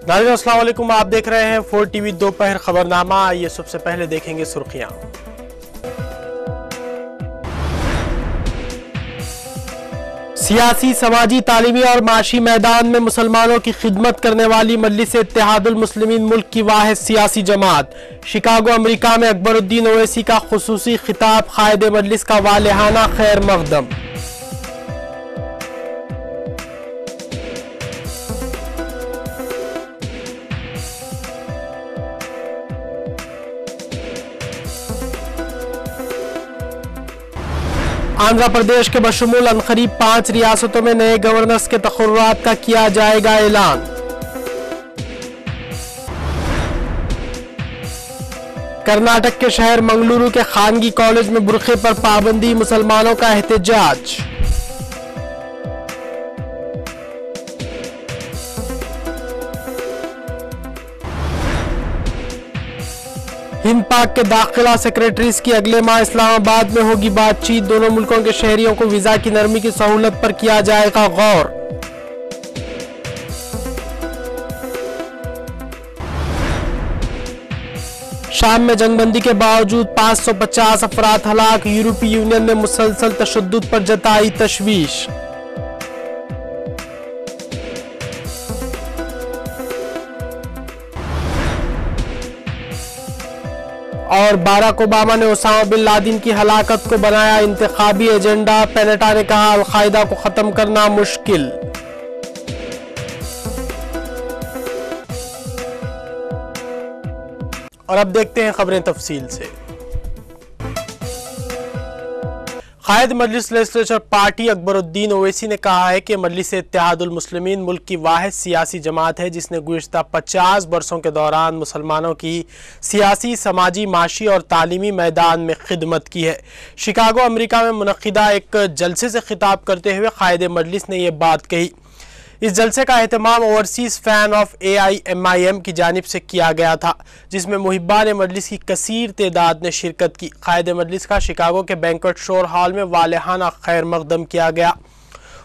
नाज़रीन अस्सलाम वालेकुम, आप देख रहे हैं 4 टीवी दोपहर खबरनामा। ये सबसे पहले देखेंगे सुर्खियां। सियासी, समाजी, तालीमी और माशी मैदान में मुसलमानों की खिदमत करने वाली मजलिस इत्तेहादुल मुस्लिमीन मुल्क की वाहिद सियासी जमात। शिकागो अमेरिका में अकबरुद्दीन ओवैसी का खुसूसी खिताब, कायदे मजलिस का वालिहाना खैर मकदम। आंध्र प्रदेश के बशमूल अनकरीब 5 रियासतों में नए गवर्नर्स के तकर्रुरात का किया जाएगा ऐलान। कर्नाटक के शहर मंगलुरु के खानगी कॉलेज में बुरखे पर पाबंदी, मुसलमानों का एहतजाज। हिंद पाक के दाखिला सेक्रेटरीज की अगले माह इस्लामाबाद में होगी बातचीत। दोनों मुल्कों के शहरियों को वीजा की नरमी की सहूलत पर किया जाएगा गौर। शाम में जंगबंदी के बावजूद 550 अफराद हलाक। यूरोपीय यूनियन ने मुसलसल तशद्दुद पर जताई तशवीश। और बाराक ओबामा ने ओसामा बिन लादेन की हलाकत को बनाया इंतखाबी एजेंडा। पेनेटा ने कहा अल-कायदा को खत्म करना मुश्किल। और अब देखते हैं खबरें तफसील से। कायद मजलिस लेजिस्लेचर पार्टी अकबरुद्दीन ओवैसी ने कहा है कि मजलिस इत्तेहादुल मुस्लिमीन मुल्क की वाहिद सियासी जमात है जिसने गुज़िश्ता 50 बरसों के दौरान मुसलमानों की सियासी, समाजी, माशी और तालीमी मैदान में खिदमत की है। शिकागो अमेरिका में मुनक़िदा एक जलसे से खिताब करते हुए कायद मजलिस ने यह बात कही। इस जलसे का एहतमाम ओवरसीज़ फ़ैन ऑफ AIMIM की जानिब से किया गया था, जिसमें मुहिब्बान मजलिस की कसीर तादाद ने शिरकत की। कायद मजलिस का शिकागो के बैंक्वेट शोर हॉल में वालिहाना खैर मकदम किया गया।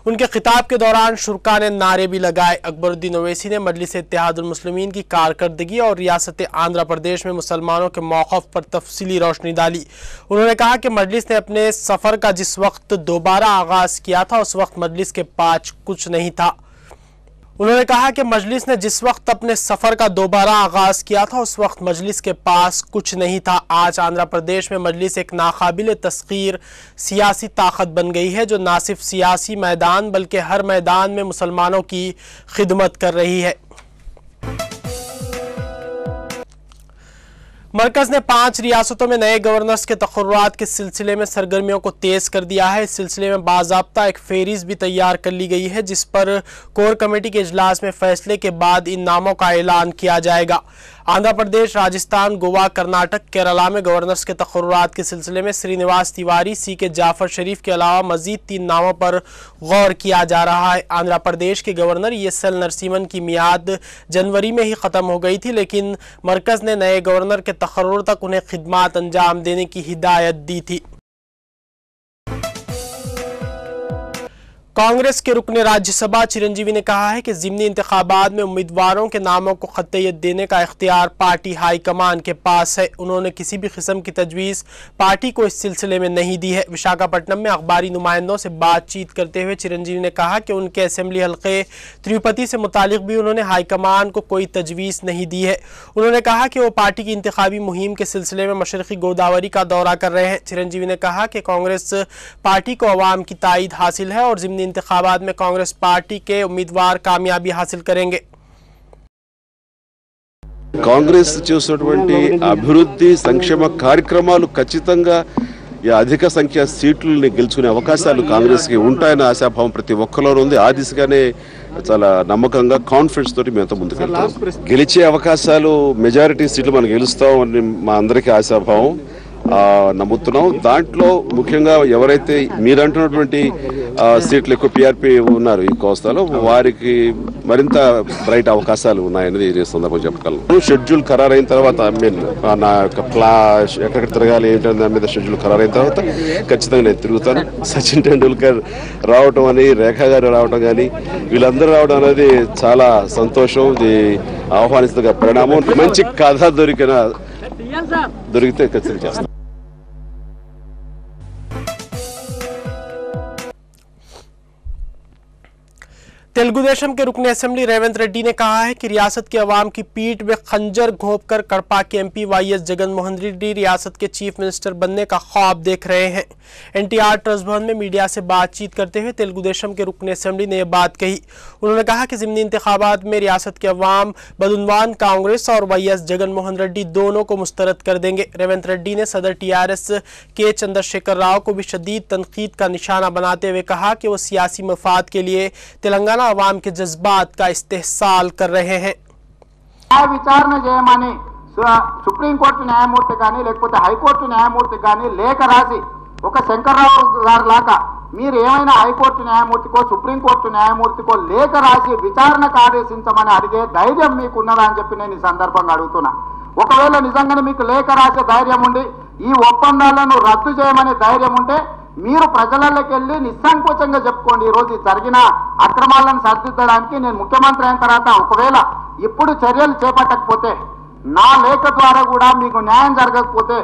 उनके खिताब के दौरान शुरका ने नारे भी लगाए। अकबरुद्दीन ओवैसी ने मजलिस इत्तेहादुल मुस्लिमीन की कारकर्दगी और रियासत आंध्र प्रदेश में मुसलमानों के मौक़िफ़ पर तफसीली रोशनी डाली। उन्होंने कहा कि मजलिस ने अपने सफ़र का जिस वक्त दोबारा आगाज़ किया था उस वक्त मजलिस के पास कुछ नहीं था। उन्होंने कहा कि मजलिस ने जिस वक्त अपने सफ़र का दोबारा आगाज़ किया था उस वक्त मजलिस के पास कुछ नहीं था। आज आंध्र प्रदेश में मजलिस एक नाकाबिल तस्खीर सियासी ताकत बन गई है जो न सिर्फ सियासी मैदान बल्कि हर मैदान में मुसलमानों की खिदमत कर रही है। मरकज़ ने 5 रियासतों में नए गवर्नर्स के तकर्रुरात के सिलसिले में सरगर्मियों को तेज़ कर दिया है। इस सिलसिले में बाज़ाब्ता एक फेहरिस्त भी तैयार कर ली गई है जिस पर कोर कमेटी के इजलास में फैसले के बाद इन नामों का ऐलान किया जाएगा। आंध्र प्रदेश, राजस्थान, गोवा, कर्नाटक, केरला में गवर्नर्स के तकर्रुरात के सिलसिले में श्रीनिवास तिवारी, CK जाफर शरीफ के अलावा मजीद 3 नामों पर गौर किया जा रहा है। आंध्र प्रदेश के गवर्नर ESL नरसिम्हन की मियाद जनवरी में ही ख़त्म हो गई थी, लेकिन मरकज़ ने नए गवर्नर के तकर्रुर तक उन्हें खिदमात अंजाम देने की हिदायत दी थी। कांग्रेस के रुकने राज्यसभा चिरंजीवी ने कहा है कि ज़िमनी इंतखाबात में उम्मीदवारों के नामों को खत्तियत देने का इख्तियार पार्टी हाईकमान के पास है। उन्होंने किसी भी किस्म की तजवीज़ पार्टी को इस सिलसिले में नहीं दी है। विशाखापट्टनम में अखबारी नुमाइंदों से बातचीत करते हुए चिरंजीवी ने कहा कि उनके असेंबली हल्के तिरुपति से मुतालिक भी उन्होंने हाईकमान को कोई तजवीज़ नहीं दी है। उन्होंने कहा कि वो पार्टी की इंतखाबी मुहिम के सिलसिले में मशरक़ी गोदावरी का दौरा कर रहे हैं। चिरंजीवी ने कहा कि कांग्रेस पार्टी को अवाम की ताईद हासिल है और ज़िमनी इंतखाबात में कांग्रेस पार्टी के उम्मीदवार कामयाबी हासिल करेंगे। కాంగ్రెస్ చేస్తున్నటువంటి అభివృద్ధి సంక్షేమ కార్యక్రమాలు ఖచ్చితంగా అధిక సంఖ్య సీట్లని గెలుచుకునే అవకాశాలు కాంగ్రెస్ కి ఉంటాయన్న ఆశాభావం ప్రతి ఒక్కరిలోనూ ఉంది। ఆ దిశగానే చాలా నమ్మకంగా కాన్ఫిడెన్స్ తోటి మేము ముందుకు వెళ్తాం। గెలిచే అవకాశాలు మెజారిటీ సీట్లు మనం గెలుస్తాం అని మా అందరికీ ఆశాభావం నమ్ముతున్నాం। దాంట్లో ముఖ్యంగా ఎవరైతే మీరు అంటున్నటువంటి సీట్లు ఎక్కువ PRP ఉన్నారు ఈ కోస్తాలో వారికి మరింత బ్రైట్ అవకాశాలు ఉన్నాయనేది ఈ సందర్భంగా చెప్పగలను। షెడ్యూల్ ఖరారైన తర్వాత నా యొక్క ఎక్కడికి తిరగాలి ఏంటనే దాని మీద షెడ్యూల్ ఖరారైన తర్వాత ఖచ్చితంగా నేను తిరుగుతాను। సచిన్ టెండూల్కర్ రావటం అని, రేఖా గారు రావటం కానీ వీళ్ళందరూ రావడం అనేది చాలా సంతోషం। ఆహ్వానిస్తున్న పరిణామం. మంచి కథ దొరికితే ఖచ్చితంగా చేస్తాం. तेलुगुदेशम के रुकने असेंबली रेवंत रेड्डी ने कहा है कि रियासत के अवाम की पीठ में खंजर घोंपकर कड़पा के एमपी वाईएस जगनमोहन रेड्डी रियासत के चीफ मिनिस्टर बनने का ख्वाब देख रहे हैं। एनटीआर ट्रस्ट भवन में मीडिया से बातचीत करते हुए तेलुगुदेशम के रुकने असेंबली ने यह बात कही। उन्होंने कहा कि ज़िमनी इंतखाबात में रियासत के अवाम बदउनवान कांग्रेस और वाईएस जगनमोहन रेड्डी दोनों को मुस्तरद कर देंगे। रेवंत रेड्डी ने सदर टीआरएस के चंद्रशेखर राव को भी शदीद तनकीद का निशाना बनाते हुए कहा कि वो सियासी मफाद के लिए तेलंगाना अवाम के जज्बात का इस्तेहसाल कर रहे हैं। విచారణ చేయమని సుప్రీంకోర్టు న్యాయమూర్తి కానీ లేకపోతే హైకోర్టు న్యాయమూర్తి కానీ లేఖ రాసి ఒక శంకర్రావు గారి లాగా మీరు ఏమైనా హైకోర్టు న్యాయమూర్తికో సుప్రీంకోర్టు న్యాయమూర్తికో లేఖ రాసి విచారణకు ఆదేశించమని అడిగే ధైర్యం మీకు ఉన్నదా అని చెప్పి నేను ఈ సందర్భంగా అడుగుతున్నా. ఒకవేళ నిజంగానే మీకు లేఖ రాసే ధైర్యం ఉండి ఈ ఒప్పందాలను రద్దు చేయమనే ధైర్యం ఉంటే మీరు ప్రజలలోకి వెళ్ళి నిస్సంకోచంగా చెప్పుకోండి. ఈ రోజు జరిగిన అక్రమాలను సరిదిద్దడానికి నేను ముఖ్యమంత్రి అయిన తర్వాత ఒకవేళ ఇప్పుడు చర్యలు చేపట్టకపోతే నా లేఖ ద్వారా కూడా మీకు న్యాయం జరగకపోతే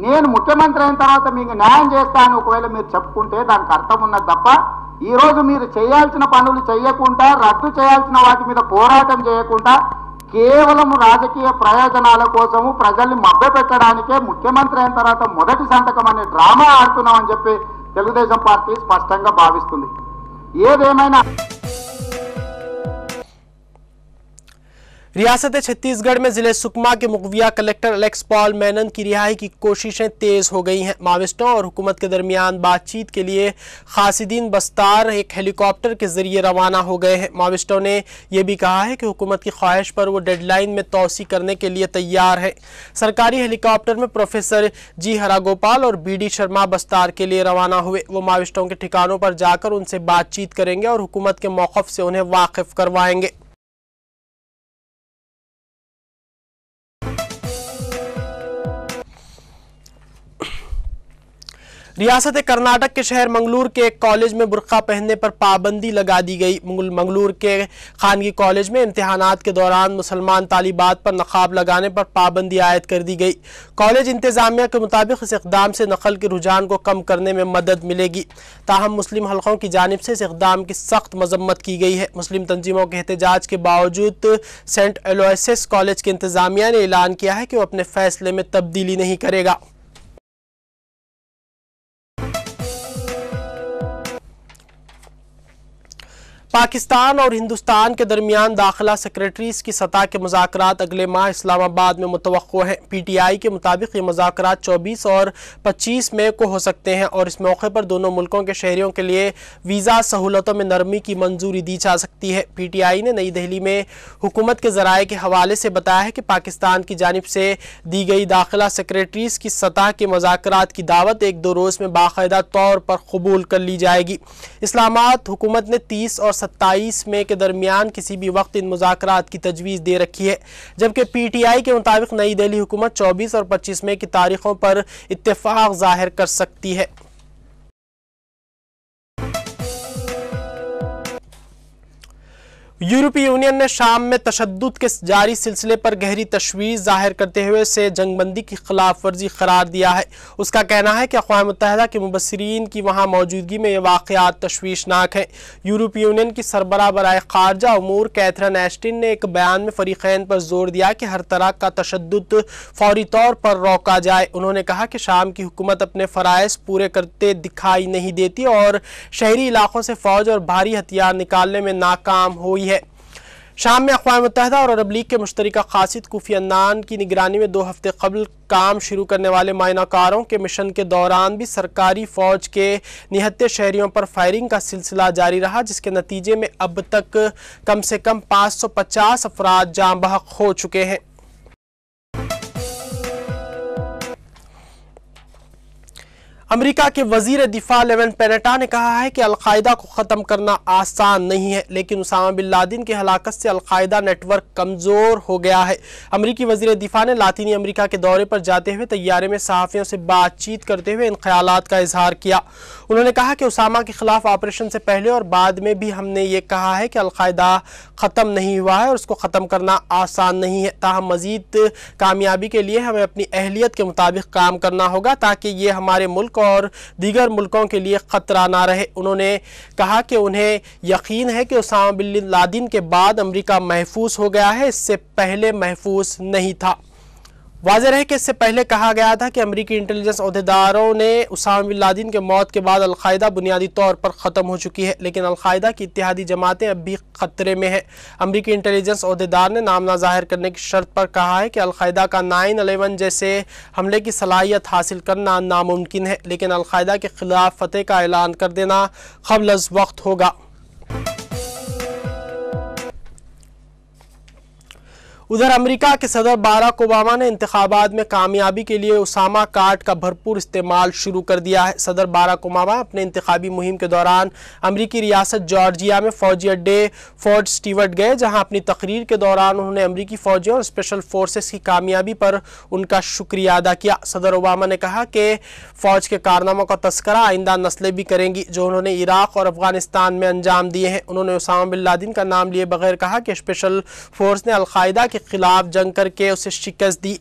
నేను ముఖ్యమంత్రి అయిన తర్వాత మీకు న్యాయం చేస్తానని ఒకవేళ మీరు చెప్పుకుంటే దానికి అర్థం ఉన్నది తప్ప ఈ రోజు మీరు చేయాల్సిన పనులు చేయకుండా రద్దు చేయాల్సిన వాటి మీద పోరాటం చేయకుండా కేవలం రాజకీయ ప్రయోజనాల కోసము ప్రజల్ని మభ్యపెట్టడానికే ముఖ్యమంత్రి అయిన తర్వాత మొదటి సంతకం అనే డ్రామా ఆడుతున్నామని చెప్పి తెలుగుదేశం పార్టీ స్పష్టంగా భావిస్తుంది. ఏదేమైనా रियासत छत्तीसगढ़ में जिले सुकमा के मुखबिया कलेक्टर एलेक्स पॉल मेनन की रिहाई की कोशिशें तेज हो गई हैं। माविस्टों और हुकूमत के दरमियान बातचीत के लिए खासिदीन बस्तार एक हेलीकॉप्टर के जरिए रवाना हो गए हैं। माविस्टों ने यह भी कहा है कि हुकूमत की ख्वाहिश पर वो डेडलाइन में तोसी करने के लिए तैयार है। सरकारी हेलीकॉप्टर में प्रोफेसर जी हरागोपाल और बीडी शर्मा बस्तार के लिए रवाना हुए। वो माविस्टों के ठिकानों पर जाकर उनसे बातचीत करेंगे और हुकूमत के मौक़िफ़ से उन्हें वाकिफ करवाएंगे। रियासत कर्नाटक के शहर मंगलूर के एक कॉलेज में बुर्का पहनने पर पाबंदी लगा दी गई। मंगलूर के खानगी कॉलेज में इम्तिहानात के दौरान मुसलमान तालिबात पर नकाब लगाने पर पाबंदी आयद कर दी गई। कॉलेज इंतजामिया के मुताबिक इस इक़दाम से नकल के रुझान को कम करने में मदद मिलेगी। ताहम मुस्लिम हलकों की जानिब से इस इक़दाम की सख्त मजम्मत की गई है। मुस्लिम तंजीमों के एहतजाज के बावजूद सेंट एलोयसिस कॉलेज के इंतजामिया ने ऐलान किया है कि वो अपने फैसले में तब्दीली नहीं करेगा। पाकिस्तान और हिंदुस्तान के दरमियान दाखिला सेक्रेटरीज की सतह के मुज़ाकरात अगले माह इस्लामाबाद में मुतवक्को हैं। पीटीआई के मुताबिक ये मुज़ाकरात 24 और 25 मई को हो सकते हैं और इस मौके पर दोनों मुल्कों के शहरियों के लिए वीज़ा सहूलतों में नरमी की मंजूरी दी जा सकती है। पीटीआई ने नई दिल्ली में हुकूमत के ज़राए के हवाले से बताया है कि पाकिस्तान की जानिब से दी गई दाखिला सेक्रेटरीज की सतह के मुज़ाकरात की दावत 1-2 रोज़ में बाकायदा तौर पर कबूल कर ली जाएगी। इस्लामाबाद हुकूमत ने 30 और 27 मई के दरमियान किसी भी वक्त इन मुज़ाकरात की तजवीज़ दे रखी है, जबकि पीटीआई के मुताबिक नई दिल्ली हुकूमत 24 और 25 मई की तारीखों पर इत्तेफाक ज़ाहिर कर सकती है। यूरोपीय यूनियन ने शाम में तशद्दुद के जारी सिलसिले पर गहरी तशवीश जाहिर करते हुए इसे जंगबंदी की खिलाफ वर्जी करार दिया है। उसका कहना है कि अक़वाम मुत्तहिदा के मुबस्सिरीन की वहाँ मौजूदगी में ये वाक़यात तशवीशनाक हैं। यूरोपीय यूनियन की सरबराह बराए ख़ारजा उमूर कैथरीन एस्टन ने एक बयान में फ़रीक़ैन पर जोर दिया कि हर तरह का तशद्दुद फ़ौरी तौर पर रोका जाए। उन्होंने कहा कि शाम की हुकूमत अपने फ़राइज़ पूरे करते दिखाई नहीं देती और शहरी इलाकों से फ़ौज और भारी हथियार निकालने में नाकाम हुई है। शाम में अक़वाम मुत्तहिदा और अरब लीग के मुश्तरका क़ासिद कोफ़ी अन्नान की निगरानी में 2 हफ्ते कबल काम शुरू करने वाले मायनाकारों के मिशन के दौरान भी सरकारी फ़ौज के निहत्ते शहरियों पर फायरिंग का सिलसिला जारी रहा, जिसके नतीजे में अब तक कम से कम 550 अफराद जाँ बहक हो चुके हैं। अमेरिका के वजीर दिफा लेवन पेनेटा ने कहा है कि अलकायदा को ख़त्म करना आसान नहीं है, लेकिन उसामा बिन लादेन की हलाकत से अलकायदा नेटवर्क कमज़ोर हो गया है। अमेरिकी वजीर दिफा ने लातीनी अमेरिका के दौरे पर जाते हुए तैयारे में सहाफ़ियों से बातचीत करते हुए इन ख्यालात का इजहार किया। उन्होंने कहा कि उसामा के खिलाफ ऑपरेशन से पहले और बाद में भी हमने ये कहा है कि अलकायदा ख़त्म नहीं हुआ है और उसको ख़त्म करना आसान नहीं है। ताहम मज़ीद कामयाबी के लिए हमें अपनी अहलियत के मुताबिक काम करना होगा ताकि ये हमारे मुल्क और दीगर मुल्कों के लिए खतरा ना रहे। उन्होंने कहा कि उन्हें यकीन है कि उसामा बिन लादेन के बाद अमेरिका महफूज हो गया है, इससे पहले महफूज नहीं था। वाज़ेह है कि इससे पहले कहा गया था कि अमेरिकी इंटेलिजेंस अहदेदारों ने उसामा बिन लादेन के मौत के बाद अलकायदा बुनियादी तौर पर ख़त्म हो चुकी है, लेकिन अलकायदा की इत्तेहादी जमातें अब भी ख़तरे में है। अमेरिकी इंटेलिजेंस अहदेदार ने नाम ना ज़ाहिर करने की शर्त पर कहा है कि अलकायदा का 9/11 जैसे हमले की सलाहियत हासिल करना नामुमकिन है, लेकिन अलकायदा के खिलाफ फतेह का ऐलान कर देना क़ब्ल अज़ वक्त होगा। उधर अमेरिका के सदर बाराक ओबामा ने इंतखाबात में कामयाबी के लिए उसामा कार्ड का भरपूर इस्तेमाल शुरू कर दिया है। सदर बाराक ओबामा अपने इंतखाबी मुहिम के दौरान अमेरिकी रियासत जॉर्जिया में फौजी अड्डे फोर्ट स्टीवर्ट गए, जहां अपनी तकरीर के दौरान उन्होंने अमेरिकी फौजियों और स्पेशल फोर्सेस की कामयाबी पर उनका शुक्रिया अदा किया। सदर ओबामा ने कहा कि फ़ौज के कारनामों का तस्करा आइंदा नस्लें भी करेंगी जो उन्होंने इराक़ और अफगानिस्तान में अंजाम दिए हैं। उन्होंने उसामा बिन लादेन का नाम लिए बगैर कहा कि स्पेशल फोर्स ने अलकायदा के खिलाफ जंग करके उसे शिकस्त दी।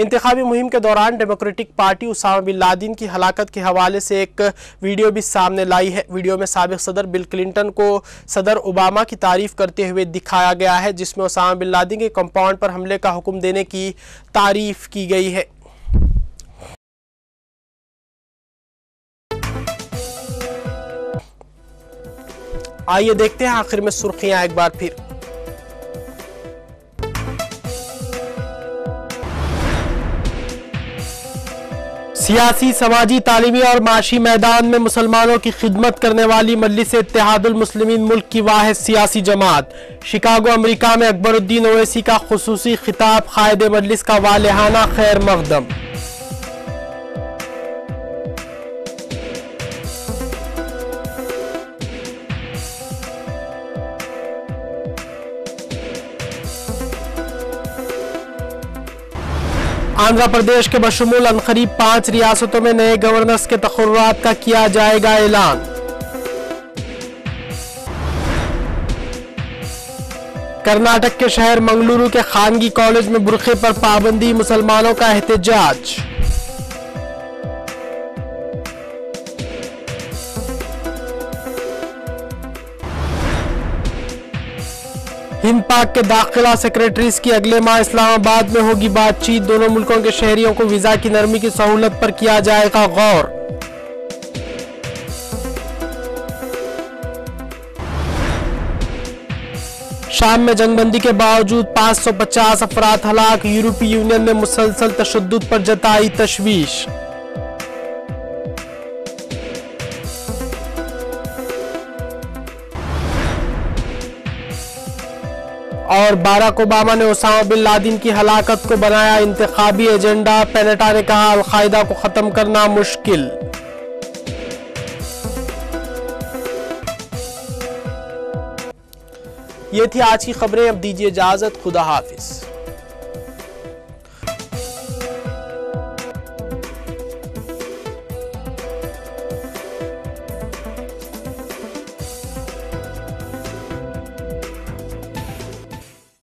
इंतखाबी मुहिम के दौरान democratic party Osama bin Laden की हलाकत के हवाले से एक वीडियो भी सामने लाई है। वीडियो में साबिक सदर बिल क्लिंटन को सदर ओबामा की तारीफ करते हुए दिखाया गया है, जिसमें उसामा बिन लादेन के कंपाउंड पर हमले का हुक्म देने की तारीफ की गई है। आइए देखते हैं आखिर में सुर्खियां एक बार फिर। सियासी, समाजी, तालीमी और माशी मैदान में मुसलमानों की खिदमत करने वाली मजलिस इत्तेहादुल मुस्लिमीन मुल्क की वाहिद सियासी जमात। शिकागो अमेरिका में अकबरुद्दीन ओवैसी का खुसूसी खिताब, कायद मजलिस का वालिहाना खैर मकदम। आंध्र प्रदेश के बशमूल अनकरीब 5 रियासतों में नए गवर्नर्स के तक़र्रुरात का किया जाएगा ऐलान। कर्नाटक के शहर मंगलुरु के खानगी कॉलेज में बुरखे पर पाबंदी, मुसलमानों का एहतजाज। हिंद पाक के दाखिला सेक्रेटरीज की अगले माह इस्लामाबाद में होगी बातचीत। दोनों मुल्कों के शहरियों को वीजा की नरमी की सहूलत पर किया जाएगा गौर। शाम में जंगबंदी के बावजूद 550 अफराद हलाक, यूरोपीय यूनियन ने मुसलसल तशद्दुद पर जताई तशवीश। और बाराक ओबामा ने उसामा बिन लादेन की हलाकत को बनाया इंतखाबी एजेंडा। पेनेटा ने कहा अलकायदा को खत्म करना मुश्किल। ये थी आज की खबरें। अब दीजिए इजाजत, खुदा हाफिज।